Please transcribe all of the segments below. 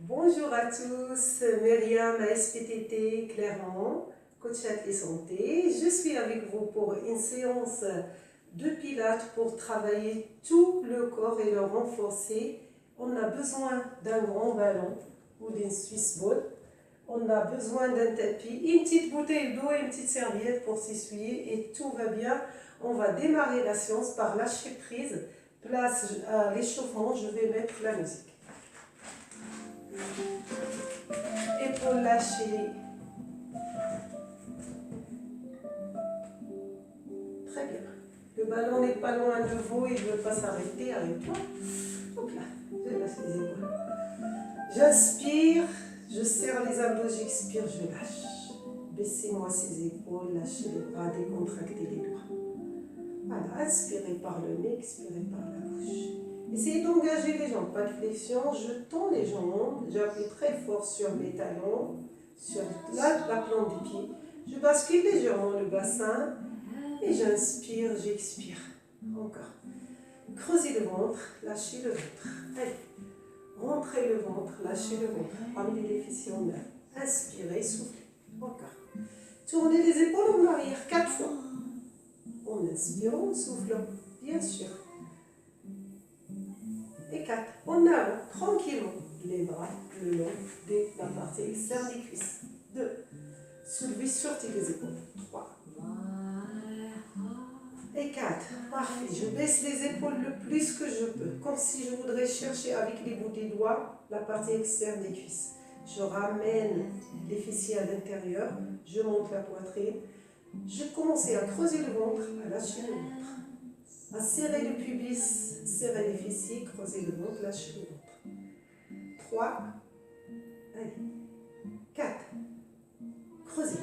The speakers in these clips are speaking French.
Bonjour à tous, Myriam SPTT Clermont, coach athlète santé. Je suis avec vous pour une séance de pilates pour travailler tout le corps et le renforcer. On a besoin d'un grand ballon ou d'une Swiss ball. On a besoin d'un tapis, une petite bouteille d'eau et une petite serviette pour s'essuyer et tout va bien. On va démarrer la séance par lâcher prise. Place à l'échauffement, je vais mettre la musique. Épaules lâchées. Très bien. Le ballon n'est pas loin de vous, il ne veut pas s'arrêter. Arrête-toi. Hop là, je lâche les épaules. J'inspire, je serre les abdos, j'expire, je lâche. Baissez-moi ces épaules, lâchez les bras, décontractez les doigts. Voilà, inspirez par le nez, expirez par la bouche. Essayez d'engager les jambes, pas de flexion, je tends les jambes, j'appuie très fort sur mes talons, sur la plante des pieds. Je bascule légèrement le bassin et j'inspire, j'expire. Encore. Creusez le ventre, lâchez le ventre. Allez, rentrez le ventre, lâchez le ventre. Ramenez les fessiers en l'air. Inspirez, soufflez. Encore. Tournez les épaules en arrière 4 fois. En inspirant, en soufflant, bien sûr. Et 4. En avant, tranquillement. Les bras le long de la partie externe des cuisses. 2. Soulevez, sortez les épaules. 3. Et 4. Parfait. Je baisse les épaules le plus que je peux. Comme si je voudrais chercher avec les bouts des doigts la partie externe des cuisses. Je ramène les fessiers à l'intérieur. Je monte la poitrine. Je commence à creuser le ventre, à lâcher le ventre. À serrer le pubis, serrer les fessiers, creuser le ventre, lâcher le ventre. 3. Allez. 4. Creusez.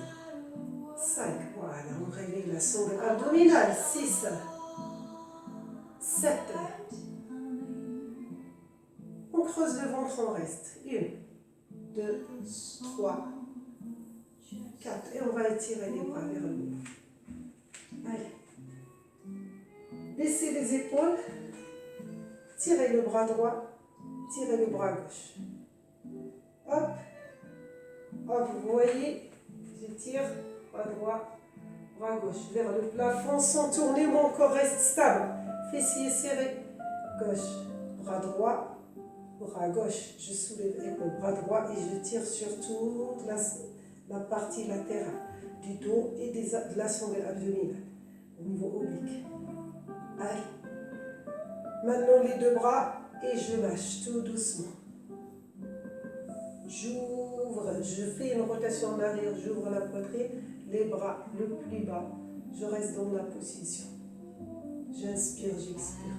5. Voilà, on réveille la sangle abdominale. 6. 7. On creuse le ventre, on reste. 1, 2, 3, 4. Et on va étirer les bras vers le haut. Allez. Baissez les épaules. Tirez le bras droit. Tirez le bras gauche. Hop. Hop, vous voyez, je tire, bras droit, bras gauche, vers le plafond, sans tourner, mon corps reste stable. Fessiers serrés, gauche, bras droit, bras gauche, je soulève l'épaule, bras droit et je tire sur toute la partie latérale du dos et de la sangle abdominale, au niveau oblique. Allez, maintenant les deux bras et je lâche tout doucement. J'ouvre, je fais une rotation en arrière, j'ouvre la poitrine, les bras le plus bas, je reste dans la position. J'inspire, j'expire.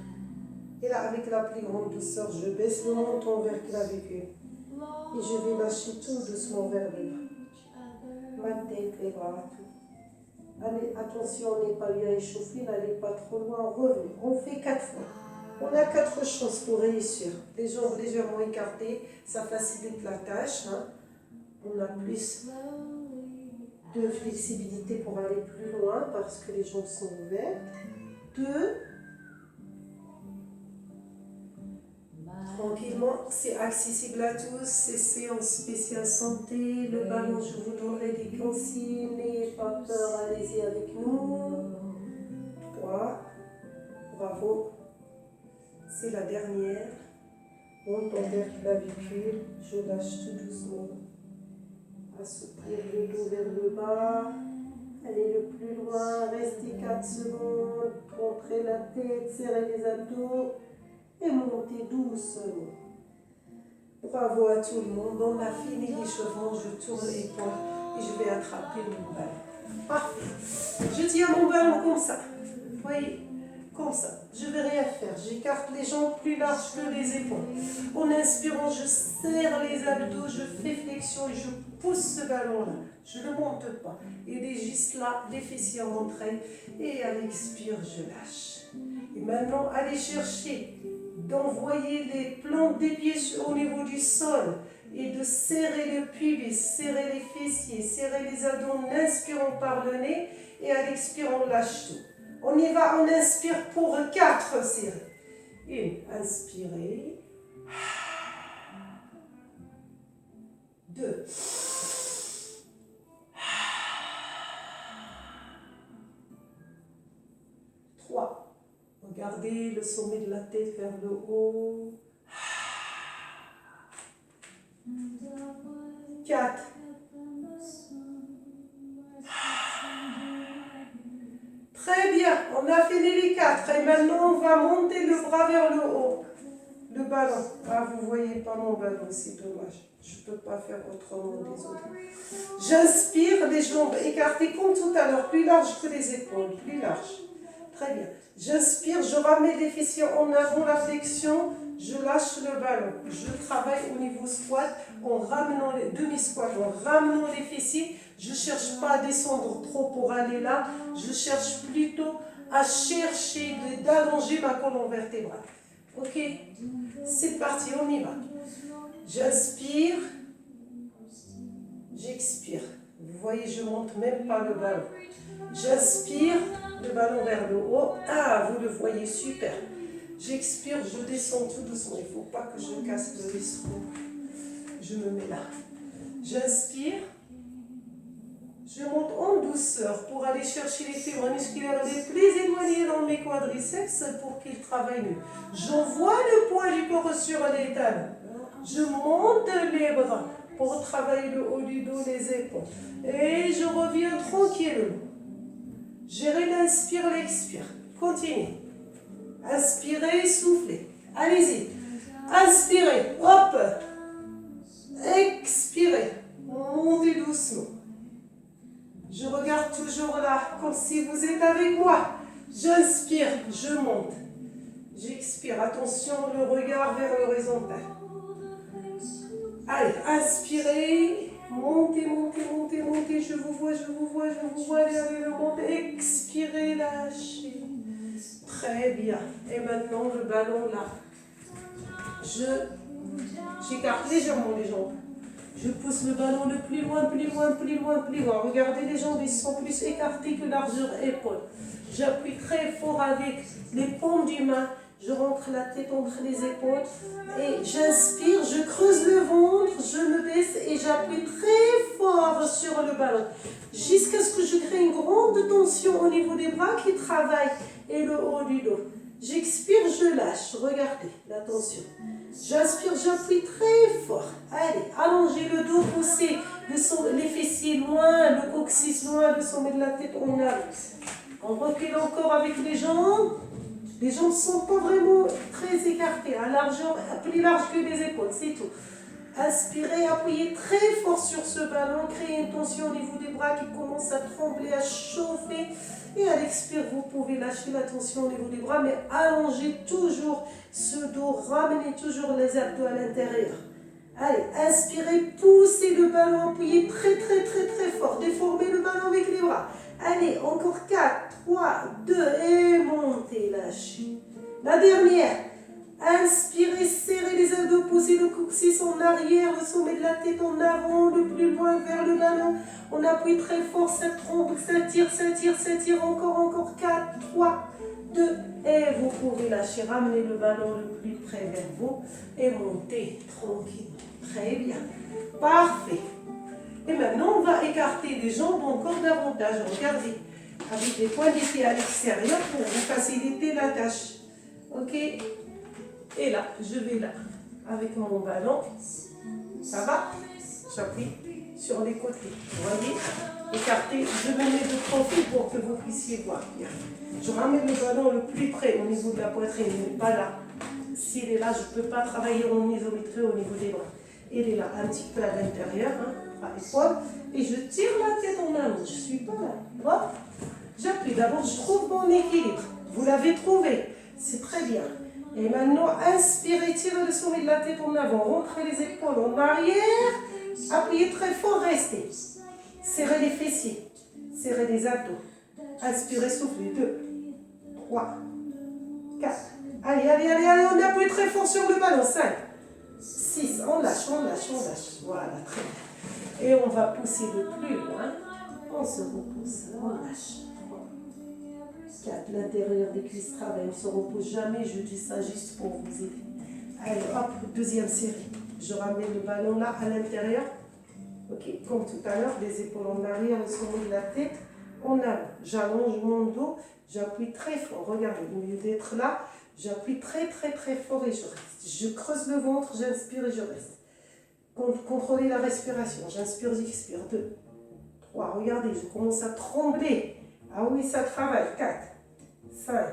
Et là, avec la plus grande douceur, je baisse le menton vers clavicule. Et je vais lâcher tout doucement vers le bas. Ma tête, les bras, tout. Allez, attention, on n'est pas bien échauffé, n'allez pas trop loin, revenez. On fait 4 fois. On a 4 chances pour réussir. Les jambes légèrement écartées, ça facilite la tâche. Hein. On a plus de flexibilité pour aller plus loin parce que les jambes sont ouvertes. 2. Tranquillement, c'est accessible à tous. C'est séance spéciale santé. Le ballon, je vous donnerai des consignes. N'ayez pas peur, allez-y avec nous. 3. Bravo. C'est la dernière. Menton vers clavicule, je lâche tout doucement. Assouplir le dos vers le bas. Allez le plus loin, restez 4 secondes. Contrez la tête, serrez les abdos et montez doucement. Bravo à tout le monde. On a fini l'échauffement, je tourne l'épaule et je vais attraper mon ballon. Parfait. Je tiens mon ballon comme ça. Vous voyez ? Comme ça, je ne vais rien faire. J'écarte les jambes plus larges que les épaules. En inspirant, je serre les abdos, je fais flexion et je pousse ce ballon-là. Je ne le monte pas. Il est juste là, les fessiers rentrés. Et à l'expire, je lâche. Et maintenant, allez chercher d'envoyer les plantes des pieds au niveau du sol et de serrer le pubis, serrer les fessiers, serrer les abdos en inspirant par le nez et à l'expirant, on lâche tout. On y va, on inspire pour 4 séries. 1, inspirez. 2. 3. Regardez le sommet de la tête vers le haut. 4. Très bien, on a fini les 4 et maintenant on va monter le bras vers le haut. Le ballon. Ah, vous voyez pas mon ballon, c'est dommage. Je ne peux pas faire autrement des autres. J'inspire, les jambes écartées comme tout à l'heure, plus larges que les épaules, plus larges. Très bien. J'inspire, je ramène les fessiers en avant, la flexion, je lâche le ballon. Je travaille au niveau squat en ramenant les demi-squat, en ramenant les fessiers. Je ne cherche pas à descendre trop pour aller là. Je cherche plutôt à chercher d'allonger ma colonne vertébrale. Ok, c'est parti, on y va. J'inspire, j'expire. Vous voyez, je ne monte même pas le ballon. J'inspire, le ballon vers le haut. Ah, vous le voyez, super. J'expire, je descends tout doucement. Il ne faut pas que je casse le bistrot. Je me mets là. J'inspire. Je monte en douceur pour aller chercher les fibres musculaires les plus éloignées dans mes quadriceps pour qu'ils travaillent mieux. J'envoie le poids du corps sur les talons. Je monte les bras pour travailler le haut du dos, les épaules. Et je reviens tranquillement. Gérez l'inspire, l'expire. Continuez. Inspirez, soufflez. Allez-y. Inspirez. Hop. Expirez. Montez doucement. Je regarde toujours là, comme si vous êtes avec moi. J'inspire, je monte. J'expire. Attention, le regard vers l'horizontale. Allez, inspirez. Montez, montez, montez, montez. Je vous vois, je vous vois, je vous vois. Allez, allez, montez. Expirez, lâchez. Très bien. Et maintenant, le ballon là. J'écarte légèrement les jambes. Je pousse le ballon le plus loin, plus loin, plus loin, plus loin. Regardez, les jambes, ils sont plus écartées que largeur épaule. J'appuie très fort avec les paumes du main. Je rentre la tête entre les épaules. Et j'inspire, je creuse le ventre, je me baisse et j'appuie très fort sur le ballon. Jusqu'à ce que je crée une grande tension au niveau des bras qui travaillent et le haut du dos. J'expire, je lâche. Regardez la tension. J'inspire, j'appuie très fort. Allez, allongez le dos, poussez les fessiers loin, le coccyx loin, le sommet de la tête en avance. On recule encore avec les jambes. Les jambes ne sont pas vraiment très écartées, à largeur, plus large que les épaules, c'est tout. Inspirez, appuyez très fort sur ce ballon, créez une tension au niveau des bras qui commence à trembler, à chauffer. Et à l'expire, vous pouvez lâcher la tension au niveau des bras, mais allongez toujours ce dos, ramenez toujours les abdos à l'intérieur. Allez, inspirez, poussez le ballon, appuyez très très très très fort, déformez le ballon avec les bras. Allez, encore 4, 3, 2, et montez, lâchez. La dernière. Inspirez, serrez les abdos, poussez le coccyx en arrière, le sommet de la tête en avant, le plus loin vers le ballon. On appuie très fort, ça tremble, ça tire, encore 4, 3, 2, et vous pouvez lâcher, ramener le ballon le plus près vers vous et monter tranquillement. Très bien, parfait. Et maintenant, on va écarter les jambes encore davantage. Regardez, avec les points des pieds à l'extérieur pour vous faciliter la tâche. Ok? Et là, je vais là, avec mon ballon. Ça va? J'appuie sur les côtés. Vous voyez? Écarté, je me mets de profil pour que vous puissiez voir bien. Je ramène le ballon le plus près au niveau de la poitrine, mais pas là. S'il est là, je ne peux pas travailler en isométrie au niveau des bras. Il est là, un petit peu à l'intérieur, à l'épaule. Et je tire la tête en avant. Je ne suis pas là. Hop. J'appuie. D'abord, je trouve mon équilibre. Vous l'avez trouvé. C'est très bien. Et maintenant, inspirez, tirez le sommet de la tête en avant. Rentrez les épaules en arrière. Appuyez très fort, restez. Serrez les fessiers. Serrez les abdos. Inspirez, soufflez. 2, 3, 4. Allez, on appuie très fort sur le ballon. 5, 6, on lâche. Voilà, très bien. Et on va pousser de plus loin. On se repousse, on lâche. 3, 4, l'intérieur des cuisses travaille, on ne se repose jamais. Je dis ça juste pour vous aider. Allez, hop, deuxième série. Je ramène le ballon là à l'intérieur. Ok, comme tout à l'heure, les épaules en arrière, le sommet de la tête en avant. J'allonge mon dos, j'appuie très fort. Regardez, au lieu d'être là, j'appuie très fort et je reste. Je creuse le ventre, j'inspire et je reste. Contrôlez la respiration. J'inspire, j'expire. 2, 3, regardez, je commence à trembler. Ah oui, ça travaille. 4, 5,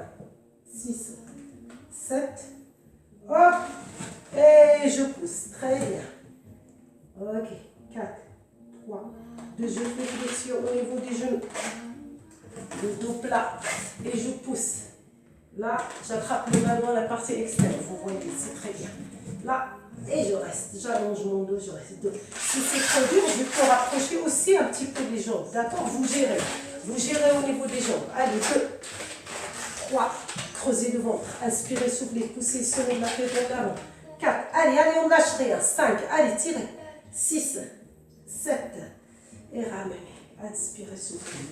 6, 7. Hop, et je pousse. Très bien. Ok, 4, 3, 2, je fais flexion au niveau des genoux. Le dos plat. Et je pousse. Là, j'attrape le ballon à la partie externe. Vous voyez, c'est très bien. Là, et je reste. J'allonge mon dos, je reste. 2. Si c'est trop dur, je peux rapprocher aussi un petit peu les jambes. D'accord? Vous gérez. Vous gérez au niveau des jambes. Allez, 2, 3. Creusez le ventre. Inspirez, soufflez. Poussez, sommet de la tête en avant. 4. Allez, on lâche rien. 5. Allez, tirez. 6, 7. Et ramenez. Inspirez, soufflez.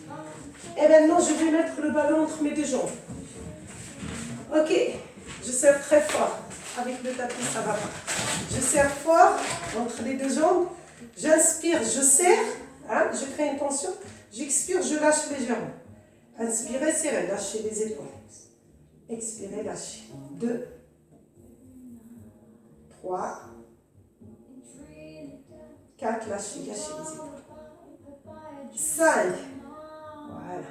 Et maintenant, je vais mettre le ballon entre mes deux jambes. Ok, je serre très fort. Avec le tapis, ça va pas. Je serre fort entre les deux jambes. J'inspire, je serre. Hein, je crée une tension. J'expire, je lâche légèrement. Inspirez, serrez, lâchez les épaules. Expirez, lâchez. 2, 3, 4, lâchez les épaules. 5, voilà.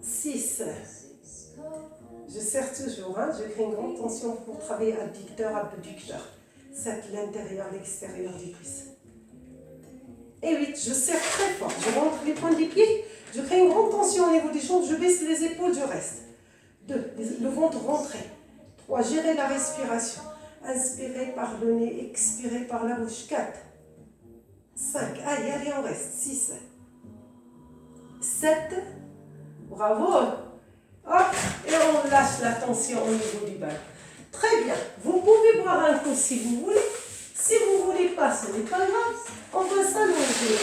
6, je serre toujours, hein? Je crée une grande tension pour travailler adducteur, abducteur. 7, l'intérieur, l'extérieur des cuisses. Et 8, je serre très fort. Je rentre les points des pieds, je crée une grande tension au niveau des jambes, je baisse les épaules, je reste. 2, le ventre rentré. 3, gérez la respiration. Inspirez par le nez, expirez par la bouche. 4, 5, allez, on reste. 6, 7, bravo. Hop, et on lâche la tension au niveau du ballon. Très bien. Vous pouvez boire un coup si vous voulez. Si vous ne voulez pas, ce n'est pas grave. On va s'allonger.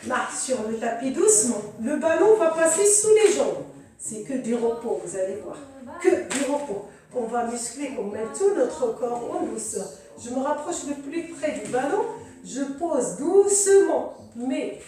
Là, sur le tapis doucement. Le ballon va passer sous les jambes. C'est que du repos, vous allez voir. Que du repos. On va muscler, on met tout notre corps en douceur. Je me rapproche le plus près du ballon. Je pose doucement. Mais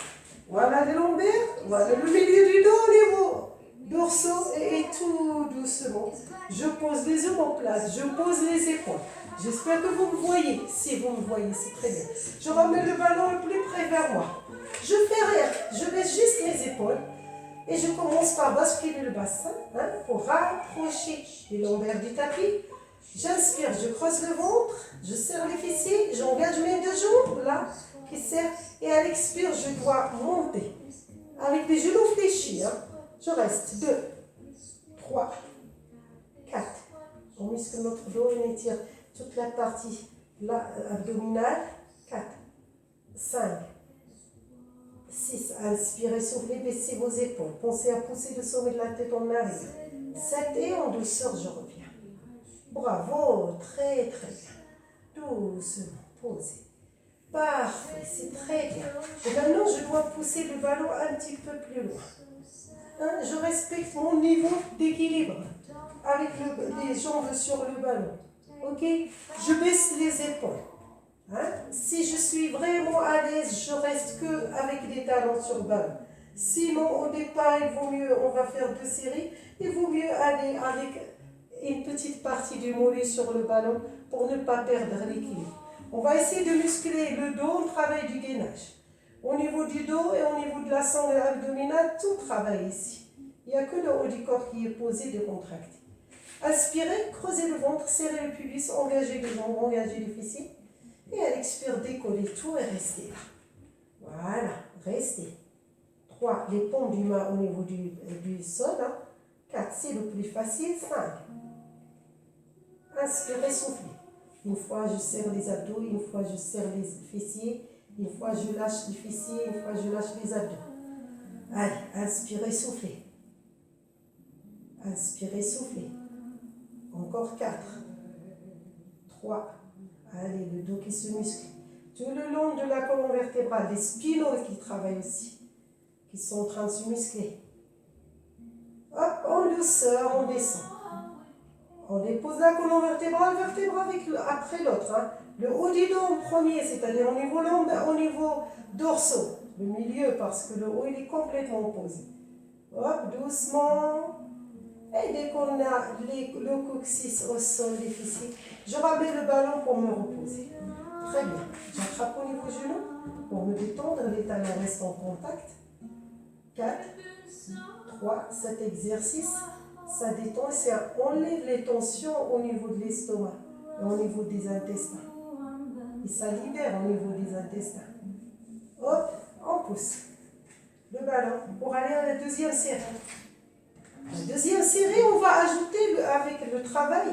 voilà les lombaires. Voilà le milieu du dos au niveau dorsaux et tout doucement. Je pose les omoplates, je pose les épaules. J'espère que vous me voyez. Si vous me voyez, c'est très bien. Je remets le ballon le plus près vers moi. Je fais rien, je baisse juste les épaules et je commence par basculer le bassin pour rapprocher les lombaires du tapis. J'inspire, je creuse le ventre, je serre les fessiers, j'engage mes deux jambes là qui serrent et à l'expire, je dois monter avec les genoux fléchis. Je reste. 2, 3, 4. On muscle notre dos, on étire toute la partie abdominale. 4, 5, 6. Inspirez, soufflez, baissez vos épaules. Pensez à pousser le sommet de la tête en arrière. 7 et en douceur, je reviens. Bravo, très bien. Doucement, posez. Parfait, c'est très bien. Et maintenant, je dois pousser le ballon un petit peu plus loin. Je respecte mon niveau d'équilibre avec les jambes sur le ballon. Ok? Je baisse les épaules. Si je suis vraiment à l'aise, je reste que avec les talons sur le ballon. Sinon, au départ, il vaut mieux, on va faire 2 séries, il vaut mieux aller avec une petite partie du mollet sur le ballon pour ne pas perdre l'équilibre. On va essayer de muscler le dos, on travaille du gainage. Au niveau du dos et au niveau de la sangle abdominale, tout travaille ici. Il n'y a que le haut du corps qui est posé, décontracté. Inspirez, creusez le ventre, serrez le pubis, engagez les jambes, engagez les fessiers. Et à l'expire, décollez tout et restez là. Voilà, restez. 3, les paumes du main au niveau du sol. 4, c'est le plus facile. 5. Inspirez, soufflez. Une fois, je serre les abdos, une fois, je serre les fessiers, une fois, je lâche les fessiers, une fois, je lâche les abdos. Allez, inspirez, soufflez. Inspirez, soufflez. Encore 4. 3. Allez, le dos qui se muscle. Tout le long de la colonne vertébrale, les spinaux qui travaillent aussi, qui sont en train de se muscler. Hop, en douceur, on descend. On dépose la colonne vertébrale, vertèbre après l'autre. Le haut du dos en premier, c'est-à-dire au niveau lombaire, au niveau dorsaux. Le milieu, parce que le haut, il est complètement opposé. Hop, doucement. Et dès qu'on a le coccyx au sol, les fessiers, je ramène le ballon pour me reposer. Très bien. J'attrape au niveau genou pour me détendre. Les talons restent en contact. 4, 3, cet exercice, ça détend, ça enlève les tensions au niveau de l'estomac et au niveau des intestins. Et ça libère au niveau des intestins. Hop, on pousse le ballon pour aller à la deuxième série. La deuxième série, on va ajouter avec le travail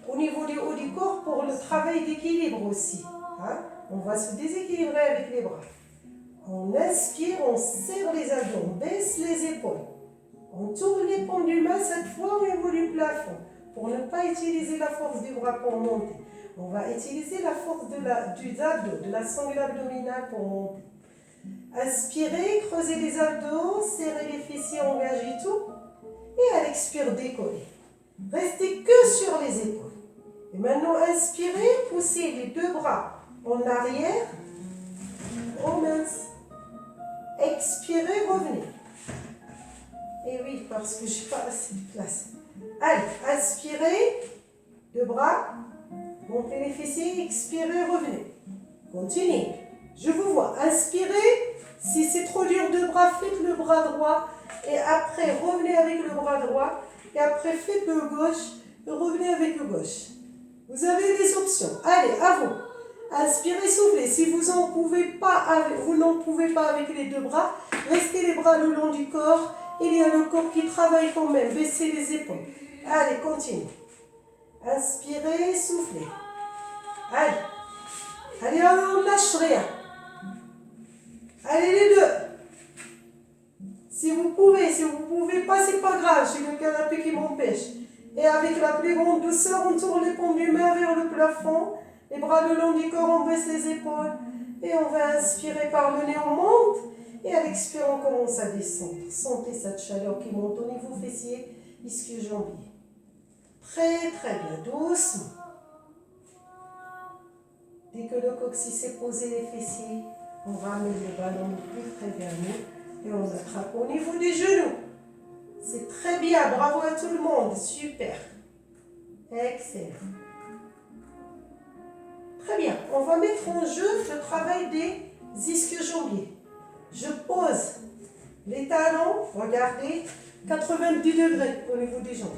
au niveau du haut du corps pour le travail d'équilibre aussi. Hein? On va se déséquilibrer avec les bras. On inspire, on serre les abdos, on baisse les épaules. On tourne les paumes du main cette fois au niveau du plafond pour ne pas utiliser la force du bras pour monter. On va utiliser la force du abdos, de la sangle abdominale pour monter. Inspirez, creusez les abdos, serrez les fessiers, engagez tout. Et à l'expire, décollez. Restez que sur les épaules. Et maintenant, inspirez, poussez les deux bras en arrière. Oh mince. Expirez, revenez. Et oui, parce que je n'ai pas assez de place. Allez, inspirez, deux bras, montez les fessiers, expirez, revenez. Continuez. Je vous vois. Inspirez. Si c'est trop dur de bras, faites le bras droit. Et après, revenez avec le bras droit. Et après, faites le gauche. Et revenez avec le gauche. Vous avez des options. Allez, à vous. Inspirez, soufflez. Si vous n'en pouvez pas avec les deux bras, restez les bras le long du corps. Il y a le corps qui travaille quand même. Baissez les épaules. Allez, continuez. Inspirez, soufflez. Allez. Allez, on ne lâche rien. Allez, les deux. Si vous pouvez pas, c'est pas grave. J'ai le canapé qui m'empêche. Et avec la plus grande douceur, on tourne les paumes du main vers le plafond. Les bras le long du corps, on baisse les épaules. Et on va inspirer par le nez, on monte. Et à l'expire, on commence à descendre. Sentez cette chaleur qui monte au niveau fessier, ischio-jambier. Très, très bien. Doucement. Dès que le coccyx est posé, les fessiers, on ramène le ballon le plus près vers nous et on attrape au niveau des genoux. C'est très bien. Bravo à tout le monde. Super. Excellent. Très bien. On va mettre en jeu le travail des ischio-jambiers. Je pose les talons, regardez, 90 degrés au niveau des jambes.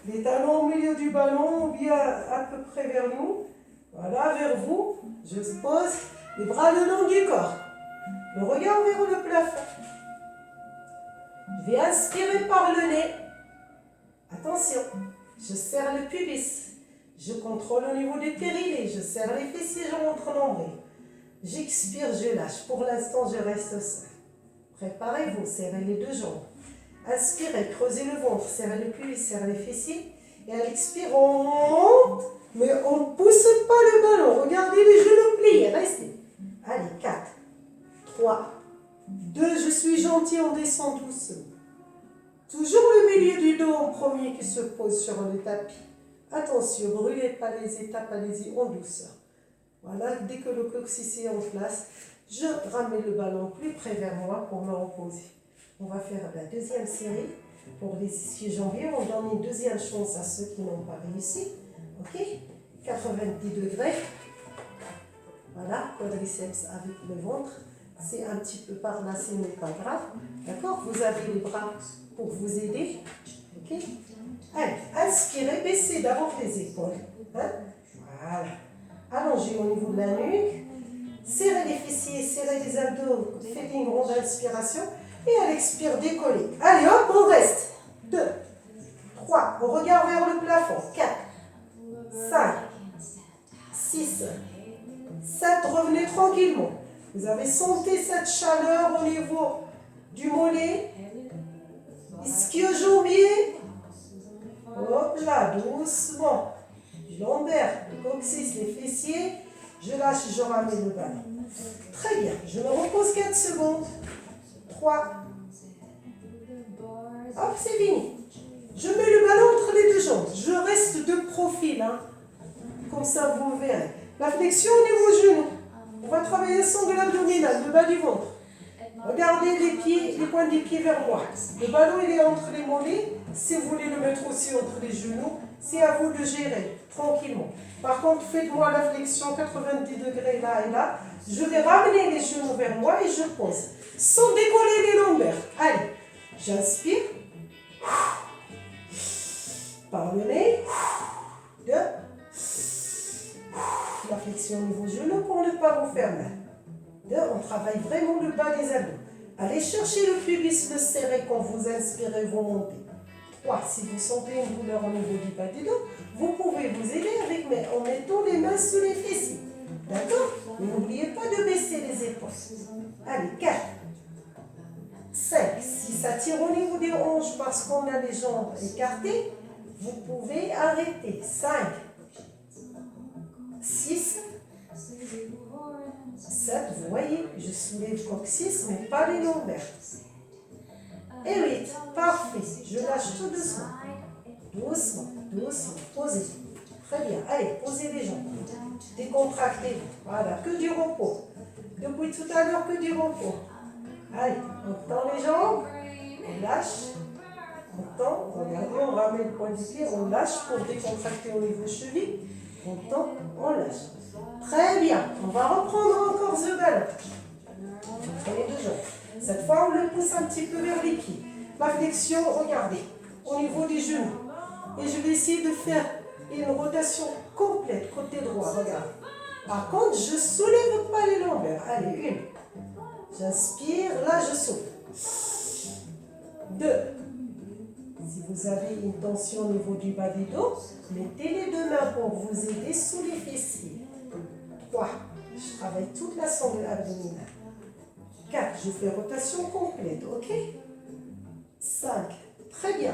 Les talons au milieu du ballon, bien à peu près vers nous. Voilà, vers vous. Je pose les bras le long du corps. Le regard vers le plafond. Je vais inspirer par le nez. Attention, je serre le pubis. Je contrôle au niveau du périnée. Je serre les fessiers, je montre nombril. J'expire, je lâche. Pour l'instant, je reste seul. Préparez-vous, serrez les deux jambes. Inspirez, creusez le ventre, serrez le pubis, serrez les fessiers. Et à l'expire, on monte, mais on ne pousse pas le ballon. Regardez les genoux pliés, restez. Allez, 4, 3, 2, je suis gentil, on descend doucement. Toujours le milieu du dos en premier qui se pose sur le tapis. Attention, brûlez pas les étapes, allez-y en douceur. Voilà, dès que le coccyx est en place, je ramène le ballon plus près vers moi pour me reposer. On va faire la deuxième série. Pour les ischio-jambiers, on donne une deuxième chance à ceux qui n'ont pas réussi. Ok, 90 degrés. Voilà, quadriceps avec le ventre. C'est un petit peu par là, ce n'est pas grave. D'accord, vous avez les bras pour vous aider. Ok, allez, inspirez, baissez d'abord les épaules. Hein? Voilà. Allongez au niveau de la nuque. Serrez les fessiers, serrez les abdos. Faites une grande inspiration. Et à l'expire, décollez. Allez, hop, on reste. 2, 3, on regarde vers le plafond. 4, 5, 6, 7, revenez tranquillement. Vous avez senti cette chaleur au niveau du mollet. Ischio-jambier. Hop là, doucement. Du lombaire, le coccyx, les fessiers. Je lâche, je ramène le ballon. Très bien, je me repose 4 secondes. 3. Hop, c'est fini. Je mets le ballon entre les deux jambes. Je reste de profil, hein. Comme ça, vous verrez. La flexion au niveau genou. On va travailler le sangle abdominal, le bas du ventre. Regardez les pieds, les points des pieds vers moi. Le ballon, il est entre les mollets. Si vous voulez le mettre aussi entre les genoux, c'est à vous de gérer, tranquillement. Par contre, faites-moi la flexion 90 degrés là et là. Je vais ramener les genoux vers moi et je pose. Sans décoller les lombaires. Allez, j'inspire. Par le nez. 2. La flexion au niveau genou pour ne pas vous faire mal. 2. On travaille vraiment le bas des abdos. Allez chercher le pubis, le serré quand vous inspirez, vous montez. 3. Si vous sentez une douleur au niveau du bas du dos, vous pouvez vous aider en mettant les mains sous les fessiers. D'accord? N'oubliez pas de baisser les épaules. Allez, 4. 5. Si ça tire au niveau des hanches parce qu'on a les jambes écartées, vous pouvez arrêter. 5. 6. 7. Vous voyez, je soulève coccyx, mais pas les lombaires. Et 8. Parfait. Je lâche tout doucement. Doucement, doucement. Posez. Très bien. Allez, posez les jambes. Décontractez. Voilà, que du repos. Depuis tout à l'heure, que du repos. Allez, on tend les jambes. On lâche. On tend. Regardez, on ramène le point du pied. On lâche pour décontracter au niveau cheville. On tend, on lâche. Très bien. On va reprendre encore ce ballon. Prenez deux jambes. Cette fois, on le pousse un petit peu vers les pieds. Ma flexion, regardez, au niveau des genoux. Et je vais essayer de faire une rotation complète, côté droit, regardez. Par contre, je ne soulève pas les lombaires. Allez, 1. J'inspire, là, je souffle. 2. Si vous avez une tension au niveau du bas du dos, mettez les deux mains pour vous aider sous les fessiers. 3. Je travaille toute la sangle abdominale. 4. Je fais rotation complète, ok? 5. Très bien.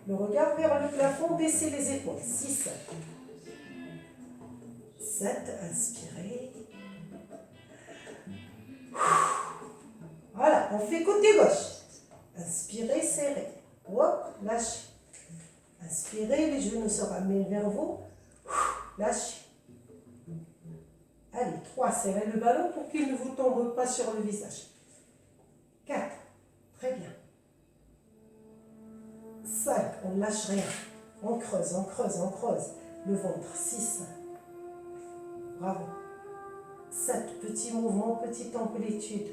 Le regard vers le plafond, baissez les épaules. 6. 7. Inspirez. Voilà, on fait côté gauche. Inspirez, serrez. Hop, lâchez. Inspirez, les genoux se ramènent vers vous. Lâchez. Allez, 3. Serrez le ballon pour qu'il ne vous tombe pas sur le visage. 4. Très bien. 5. On ne lâche rien. On creuse, on creuse, on creuse. Le ventre. 6. Bravo. 7. Petit mouvement, petite amplitude.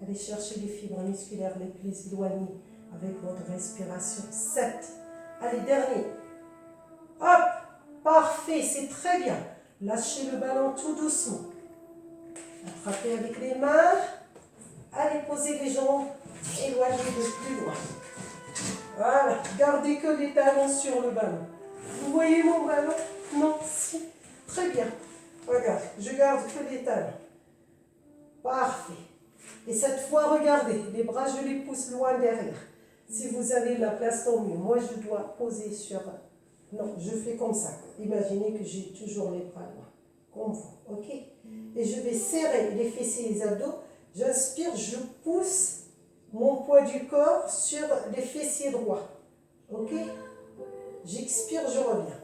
Allez chercher les fibres musculaires les plus éloignées avec votre respiration. 7. Allez, dernier. Hop. Parfait, c'est très bien. Lâchez le ballon tout doucement. Attrapez avec les mains. Allez, posez les jambes. Éloignez de plus loin. Voilà. Gardez que les talons sur le ballon. Vous voyez mon ballon? Non, si. Très bien. Regarde, je garde que les talons. Parfait. Et cette fois, regardez, les bras, je les pousse loin derrière. Si vous avez de la place, tant mieux. Moi, je dois poser sur... Non, je fais comme ça. Imaginez que j'ai toujours les bras loin. Comme vous, ok? Et je vais serrer les fessiers et les abdos. J'inspire, je pousse mon poids du corps sur les fessiers droits. Ok? J'expire, je reviens.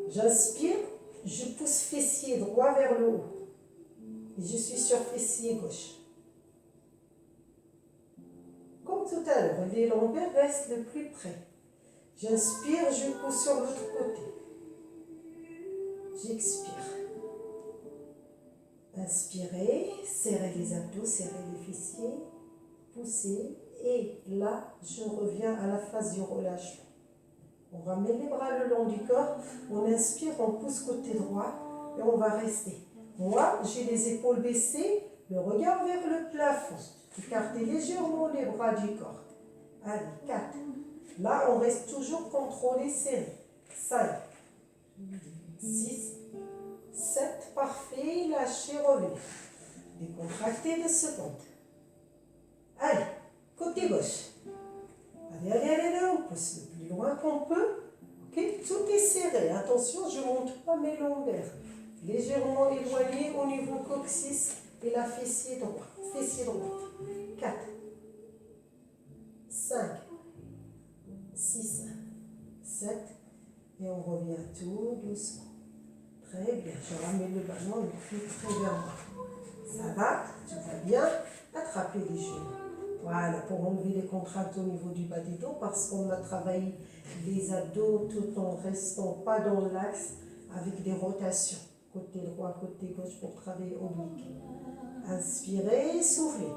J'inspire, je pousse fessier droit vers le haut. Et je suis sur fessier gauche. Comme tout à l'heure, les lombaires restent le plus près. J'inspire, je pousse sur l'autre côté. J'expire. Inspirez, serrez les abdos, serrez les fessiers, poussez. Et là, je reviens à la phase du relâchement. On ramène les bras le long du corps, on inspire, on pousse côté droit et on va rester. Moi, j'ai les épaules baissées, le regard vers le plafond. Écartez légèrement les bras du corps. Allez, 4. Là, on reste toujours contrôlé, serré. 5, 6, 7, parfait. Lâchez, revenez. Décontractez 2 secondes. Allez, côté gauche. Allez, allez, allez, allez, on pousse le plus loin qu'on peut. Ok, tout est serré. Attention, je ne monte pas mes lombaires. Légèrement éloigné au niveau coccyx et la fessier droit. Fessier droit. 4, 5, 6, 7. Et on revient tout doucement. Très bien. Je ramène le ballon le plus près vers moi. Ça va? Tu vas bien? Attraper les genoux. Voilà, pour enlever les contraintes au niveau du bas du dos, parce qu'on a travaillé les abdos tout en restant pas dans l'axe, avec des rotations. Côté droit, côté gauche, pour travailler oblique. Inspirez, soufflez.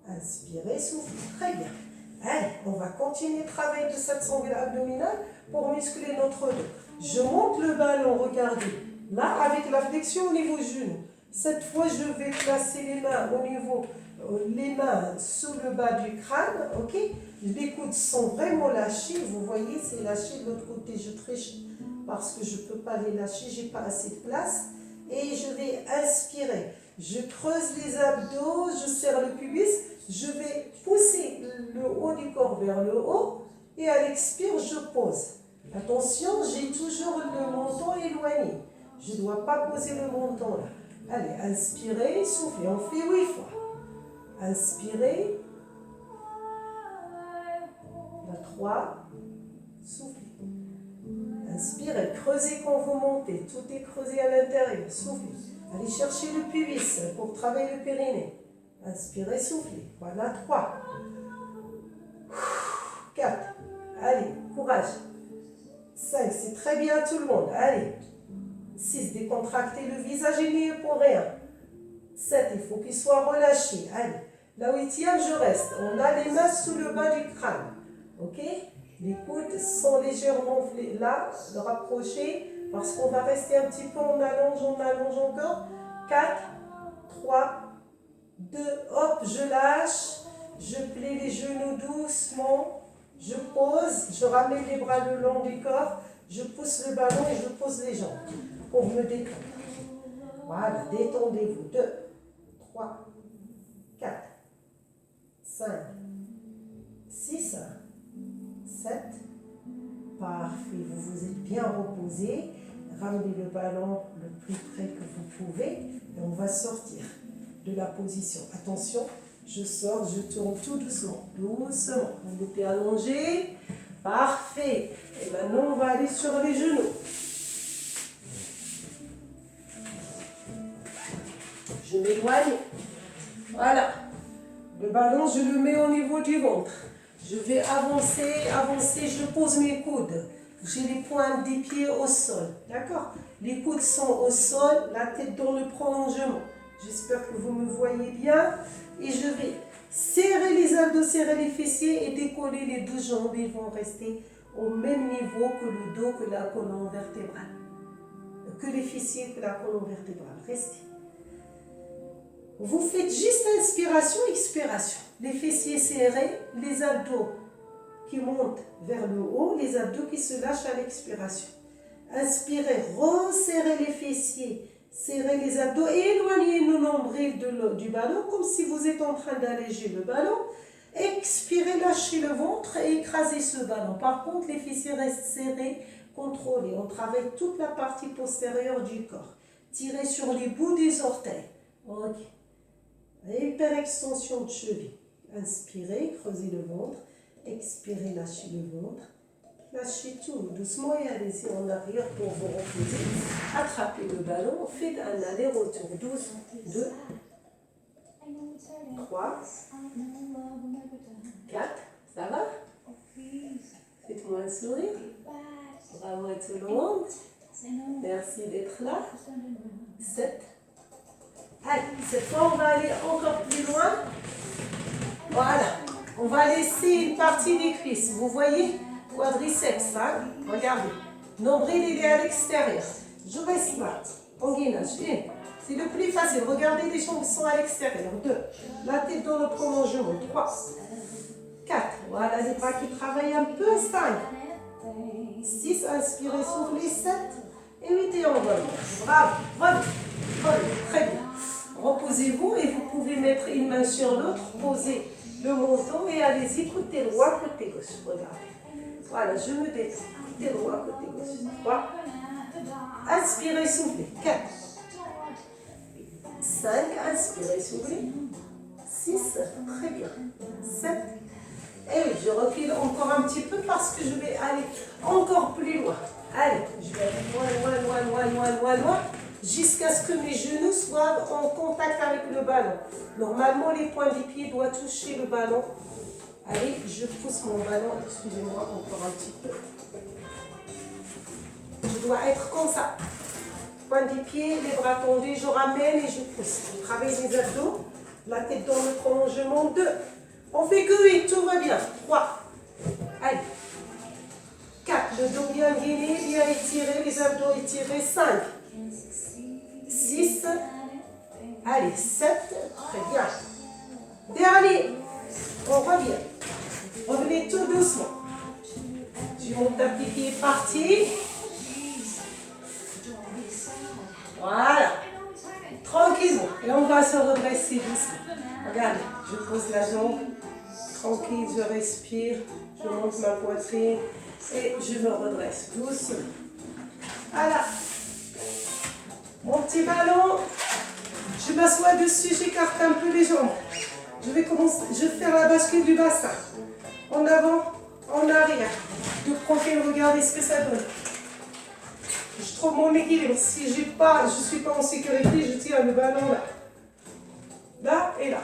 Inspirez, soufflez. Très bien. Allez, on va continuer de travailler de cette sangle abdominale pour muscler notre dos. Je monte le ballon, regardez. Là, avec la flexion au niveau genou. Cette fois, je vais placer les mains au niveau, les mains sous le bas du crâne, ok? Les coudes sont vraiment lâchés. Vous voyez, c'est lâché. De l'autre côté, je triche parce que je ne peux pas les lâcher. J'ai pas assez de place. Et je vais inspirer. Je creuse les abdos, je serre le pubis. Je vais pousser le haut du corps vers le haut. Et à l'expire, je pose. Attention, j'ai toujours le menton éloigné. Je ne dois pas poser le menton là. Allez, inspirez, soufflez. On fait 8 fois. Inspirez. La 3. Soufflez. Inspirez, creusez quand vous montez. Tout est creusé à l'intérieur. Soufflez. Allez chercher le pubis pour travailler le périnée. Inspirez, soufflez. Voilà, 3. 4. Allez, courage. 5, c'est très bien tout le monde. Allez. 6, décontractez le visage et n'y est pour rien. 7, il faut qu'il soit relâché. Allez. La 8e, je reste. On a les mains sous le bas du crâne. Ok? Les coudes sont légèrement là, rapprochés, parce qu'on va rester un petit peu, on allonge encore. 4, 3, 2, hop, je lâche. Je plie les genoux doucement. Je pose, je ramène les bras le long du corps. Je pousse le ballon et je pose les jambes pour me détendre. Voilà, détendez-vous. 2, 3, 4, 5, 6, 7. Parfait, vous vous êtes bien reposé. Ramenez le ballon le plus près que vous pouvez et on va sortir de la position. Attention, je sors, je tourne tout doucement. Doucement. On était allongé. Parfait. Et maintenant, on va aller sur les genoux. Je m'éloigne. Voilà. Le ballon, je le mets au niveau du ventre. Je vais avancer, je pose mes coudes. J'ai les pointes des pieds au sol. D'accord? Les coudes sont au sol, la tête dans le prolongement. J'espère que vous me voyez bien. Et je vais serrer les abdos, serrer les fessiers et décoller les deux jambes. Ils vont rester au même niveau que le dos, que la colonne vertébrale. Que les fessiers, que la colonne vertébrale. Restez. Vous faites juste inspiration, expiration. Les fessiers serrés, les abdos qui montent vers le haut, les abdos qui se lâchent à l'expiration. Inspirez, resserrez les fessiers, serrez les abdos, éloignez le nombril du ballon comme si vous êtes en train d'alléger le ballon. Expirez, lâchez le ventre et écrasez ce ballon. Par contre, les fessiers restent serrés, contrôlés. On travaille toute la partie postérieure du corps. Tirez sur les bouts des orteils. Ok. Hyperextension de cheville. Inspirez, creusez le ventre. Expirez, lâchez le ventre. Lâchez tout doucement et allez-y en arrière pour vous reposer. Attrapez le ballon. Faites un aller-retour. 12, 2, 3, 4. Ça va? Faites-moi un sourire. Bravo à tout le monde. Merci d'être là. 7. Allez, cette fois, on va aller encore plus loin. Voilà. On va laisser une partie des cuisses. Vous voyez? Quadriceps, hein? Regardez. Nombril, il est à l'extérieur. Je reste là. En guinage. C'est le plus facile. Regardez, les jambes sont à l'extérieur. 2. La tête dans le prolongement. 3. 4. Voilà, les bras qui travaillent un peu. 5. 6. Inspirez, soufflez. 7. Et 8 et on va. Bravo. Bravo. Très bien. Reposez-vous et vous pouvez mettre une main sur l'autre, posez le menton et allez-y, côté droit, côté gauche. Regardez. Voilà, je me détends. Côté droit, côté gauche. 3. Inspirez, soufflez. 4. 5. Inspirez, soufflez. 6. Très bien. 7. Et oui, je recule encore un petit peu parce que je vais aller encore plus loin. Allez, je vais aller loin, jusqu'à ce que mes genoux soient en contact avec le ballon. Normalement, les points des pieds doivent toucher le ballon. Allez, je pousse mon ballon, excusez-moi encore un petit peu. Je dois être comme ça. Point des pieds, les bras tendus, je ramène et je pousse. Je travaille les abdos, la tête dans le prolongement. 2. On fait que 8, tout va bien. 3. Allez. 4. Le dos bien gainé, bien étiré, les abdos étirés. 5. 6. Allez, 7. Très bien. Dernier. On revient. Revenez tout doucement. Mon tapis qui est parti. Voilà. Tranquillement. Et on va se redresser doucement. Regardez, je pose la jambe. Tranquille, je respire. Je monte ma poitrine. Et je me redresse doucement. Voilà. Mon petit ballon. Je m'assois dessus, j'écarte un peu les jambes. Je vais faire la bascule du bassin. En avant, en arrière. De profil, regardez ce que ça donne. Je trouve mon équilibre. Si je ne suis pas en sécurité, je tiens le ballon là. Là et là.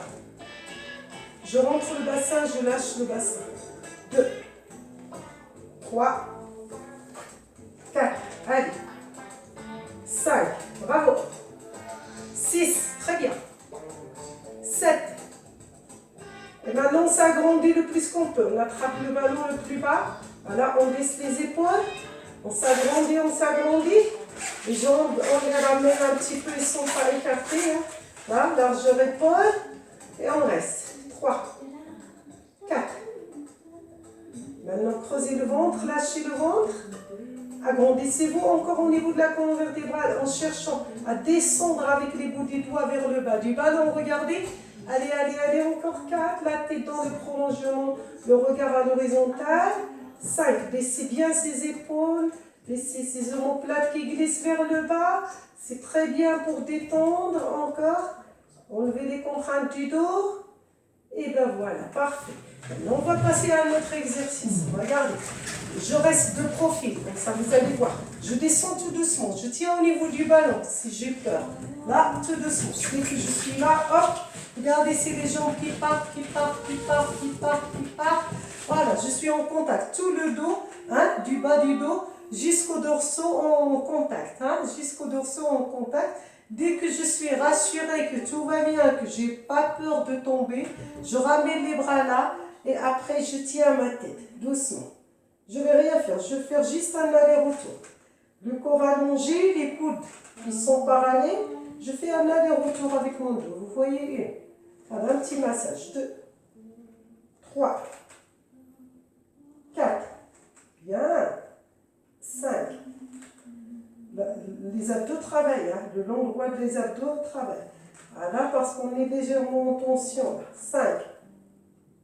Je rentre le bassin, je lâche le bassin. 2, 3, 4, allez. 5, bravo. 6, très bien. 7. Et maintenant, on s'agrandit le plus qu'on peut. On attrape le ballon le plus bas. Voilà, on baisse les épaules. On s'agrandit, on s'agrandit. Les jambes, on les ramène un petit peu, ils ne sont pas écartés. Hein. Là, largeur épaule. Et on reste. 3, 4. Maintenant, creusez le ventre, lâchez le ventre. Agrandissez-vous encore au niveau de la colonne vertébrale en cherchant à descendre avec les bouts des doigts vers le bas. Du ballon, regardez. Allez, allez, allez, encore 4. La tête dans le prolongement, le regard à l'horizontale. 5. Baissez bien ses épaules. Laissez ses omoplates qui glissent vers le bas. C'est très bien pour détendre encore. Enlevez les contraintes du dos. Et ben voilà, parfait. Maintenant, on va passer à un autre exercice. Regardez. Je reste de profil, comme ça vous allez voir. Je descends tout doucement. Je tiens au niveau du ballon si j'ai peur. Là, tout doucement. Dès que je suis là, hop. Regardez, c'est les jambes qui partent, qui partent, qui partent, qui partent, qui partent. Voilà, je suis en contact. Tout le dos, hein, du bas du dos jusqu'au dorsaux en contact. Hein, jusqu'au dorsaux en contact. Dès que je suis rassurée que tout va bien, que je n'ai pas peur de tomber, je ramène les bras là et après je tiens ma tête, doucement. Je ne vais rien faire, je vais faire juste un aller-retour. Le corps allongé, les coudes ils sont parallèles. Je fais un aller-retour avec mon dos. Vous voyez une. Un petit massage. 2, 3, 4. Bien. 5. Les abdos travaillent. Hein. De l'endroit des abdos travaillent. Voilà, parce qu'on est légèrement en tension. 5.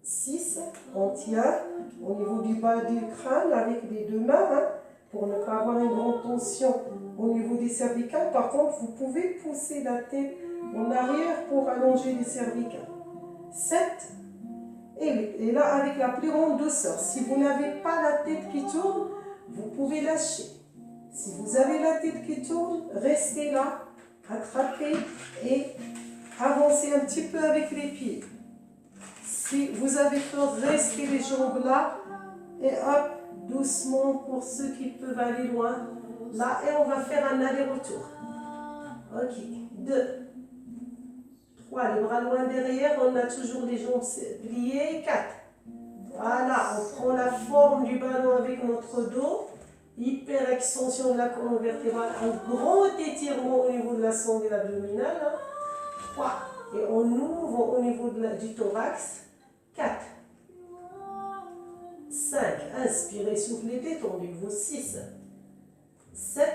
6. On tient au niveau du bas du crâne avec les deux mains. Hein, pour ne pas avoir une grande tension au niveau des cervicales. Par contre, vous pouvez pousser la tête en arrière pour allonger les cervicales. 7 et 8. Et là, avec la plus grande douceur. Si vous n'avez pas la tête qui tourne, vous pouvez lâcher. Si vous avez la tête qui tourne, restez là, attrapez et avancez un petit peu avec les pieds. Si vous avez peur, restez les jambes là et hop, doucement pour ceux qui peuvent aller loin. Là, et on va faire un aller-retour. Ok, 2, 3, les bras loin derrière, on a toujours les jambes pliées. 4, voilà, on prend la forme du ballon avec notre dos. Hyper extension de la colonne vertébrale, un grand étirement au niveau de la sonde abdominale. 3, et on ouvre au niveau du thorax. 4, 5, inspirez, soufflez, détendez-vous. 6, 7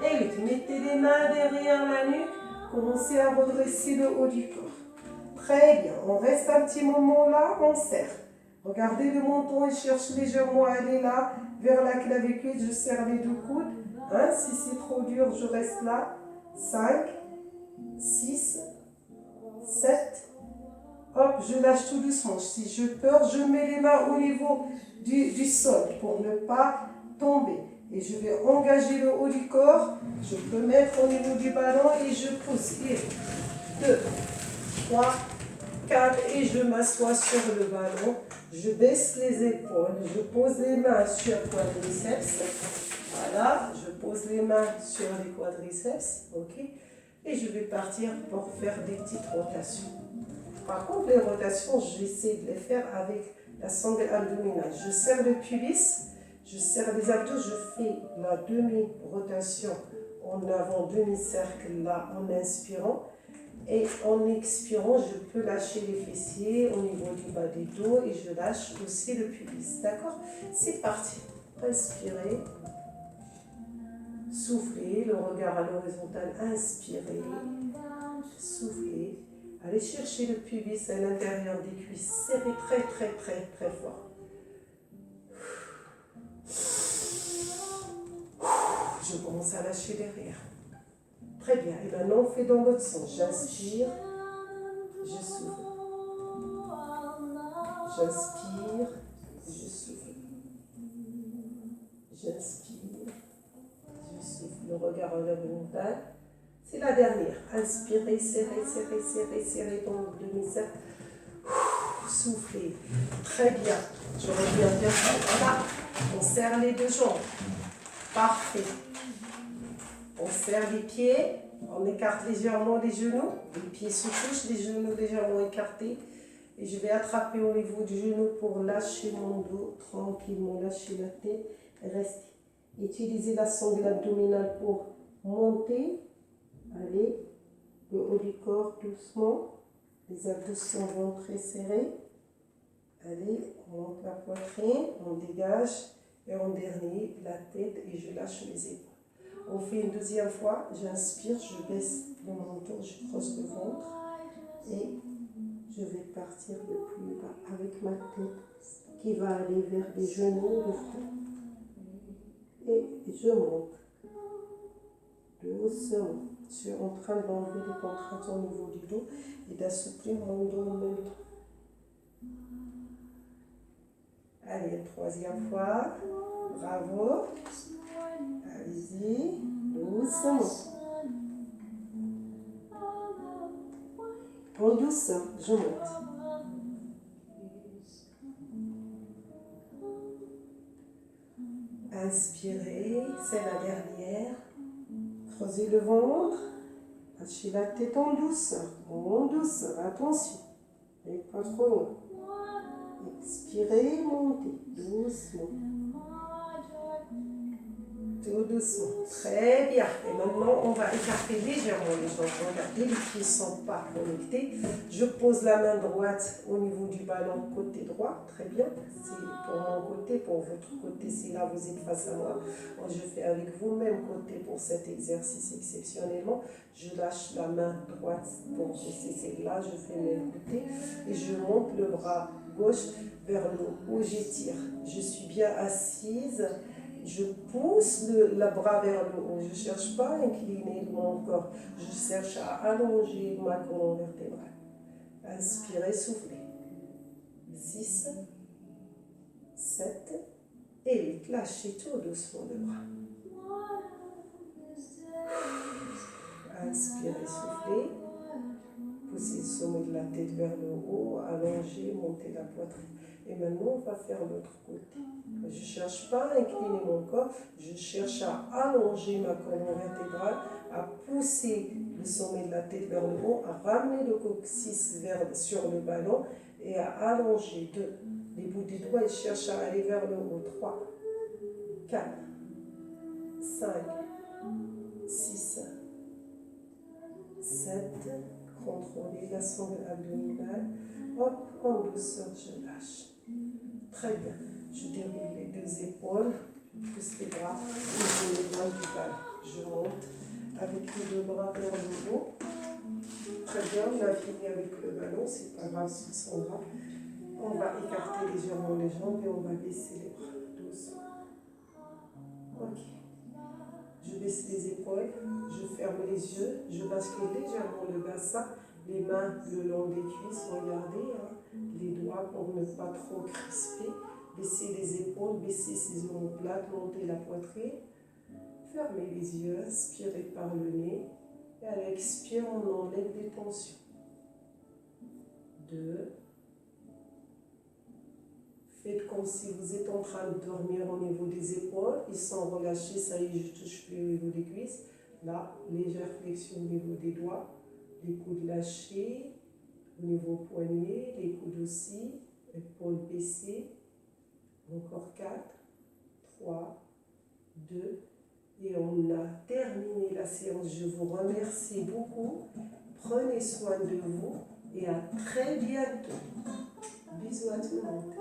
et 8. Mettez les mains derrière la nuque, commencez à redresser le haut du corps. Très bien, on reste un petit moment là, on serre. Regardez le menton et cherche légèrement à aller là, vers la clavicule, je serre les deux coudes. Hein, si c'est trop dur, je reste là. 5, 6, 7. Hop, je lâche tout doucement. Si j'ai peur, je mets les mains au niveau du sol pour ne pas tomber. Et je vais engager le haut du corps. Je peux mettre au niveau du ballon et je pousse. 1, 2, 3, 4 et je m'assois sur le ballon. Je baisse les épaules. Je pose les mains sur le quadriceps. Voilà, je pose les mains sur les quadriceps. Ok. Et je vais partir pour faire des petites rotations. Par contre, les rotations, j'essaie de les faire avec la sangle abdominale. Je serre le pubis. Je serre les abdos, je fais la demi-rotation en avant, demi-cercle là en inspirant. Et en expirant, je peux lâcher les fessiers au niveau du bas des dos et je lâche aussi le pubis. D'accord? C'est parti. Respirez. Soufflez, le regard à l'horizontale. Inspirez. Soufflez. Allez chercher le pubis à l'intérieur des cuisses. Serrez très, très, très, très fort. Je commence à lâcher derrière. Très bien. Et maintenant, on fait dans l'autre sens. J'inspire, je souffle. J'inspire, je souffle. J'inspire, je souffle. Le regard à l'horizontale. C'est la dernière. Inspirez, serrez, serrez, serrez, serrez dans le demi-cercle. Soufflez. Très bien. Je reviens bien. Voilà. On serre les deux jambes. Parfait. On serre les pieds, on écarte légèrement les genoux, les pieds se touchent, les genoux légèrement écartés. Et je vais attraper au niveau du genou pour lâcher mon dos, tranquillement lâcher la tête et rester. Utilisez la sangle abdominale pour monter. Allez, le haut du corps doucement. Les abdos sont très serrés. Allez, on monte la poitrine, on dégage. Et en dernier, la tête et je lâche les épaules. On fait une deuxième fois, j'inspire, je baisse le menton, je creuse le ventre et je vais partir de plus bas avec ma tête qui va aller vers les genoux, le front. Et je monte doucement. Je suis en train d'enlever les contractions au niveau du dos et d'assouplir mon dos en même temps. Allez, une troisième fois. Bravo. Allez-y, doucement. En douceur, je monte. Inspirez, c'est la dernière. Creusez le ventre. Lâchez la tête en douceur. En douceur, attention. Et pas trop loin. Expirez, montez doucement. Tout doucement. Très bien. Et maintenant, on va écarter légèrement les jambes. Regardez, les pieds ne sont pas connectés. Je pose la main droite au niveau du ballon côté droit. Très bien. C'est pour mon côté, pour votre côté, si là vous êtes face à moi. Je fais avec vous, même côté pour cet exercice exceptionnellement. Je lâche la main droite pour baisser celle-là. Je fais même côté. Et je monte le bras gauche vers le haut où j'étire. Je suis bien assise. Je pousse le bras vers le haut. Je ne cherche pas à incliner mon corps. Je cherche à allonger ma colonne vertébrale. Inspirez, soufflez. 6, 7 et 8. Lâchez tout doucement le bras. Inspirez, soufflez. Poussez le sommet de la tête vers le haut. Allongez, montez la poitrine. Et maintenant, on va faire l'autre côté. Je ne cherche pas à incliner mon corps, je cherche à allonger ma colonne vertébrale, à pousser le sommet de la tête vers le haut, à ramener le coccyx sur le ballon et à allonger les bouts des doigts et cherche à aller vers le haut. 3, 4, 5, 6, 7, contrôlez la sangle abdominale. Hop, en douceur, je lâche. Très bien. Je déroule les deux épaules, je pousse les bras et je les bras du ballon. Je monte avec les deux bras vers le haut. Très bien, on a fini avec le ballon, c'est pas grave s'ils sont gras. On va écarter légèrement les jambes et on va baisser les bras doucement. Ok. Je baisse les épaules, je ferme les yeux, je bascule légèrement le bassin, les mains le long des cuisses, regardez, hein, les doigts pour ne pas trop crisper. Baissez les épaules, baissez ses omoplates, montez la poitrine. Fermez les yeux, inspirez par le nez. Et à l'expire, on enlève les tensions. 2. Faites comme si vous êtes en train de dormir au niveau des épaules. Ils sont relâchés, ça y est, je ne touche plus au niveau des cuisses. Là, légère flexion au niveau des doigts. Les coudes lâchés, au niveau poignet, les coudes aussi. Épaules baissées. Encore 4, 3, 2. Et on a terminé la séance. Je vous remercie beaucoup. Prenez soin de vous et à très bientôt. Bisous à tout le monde.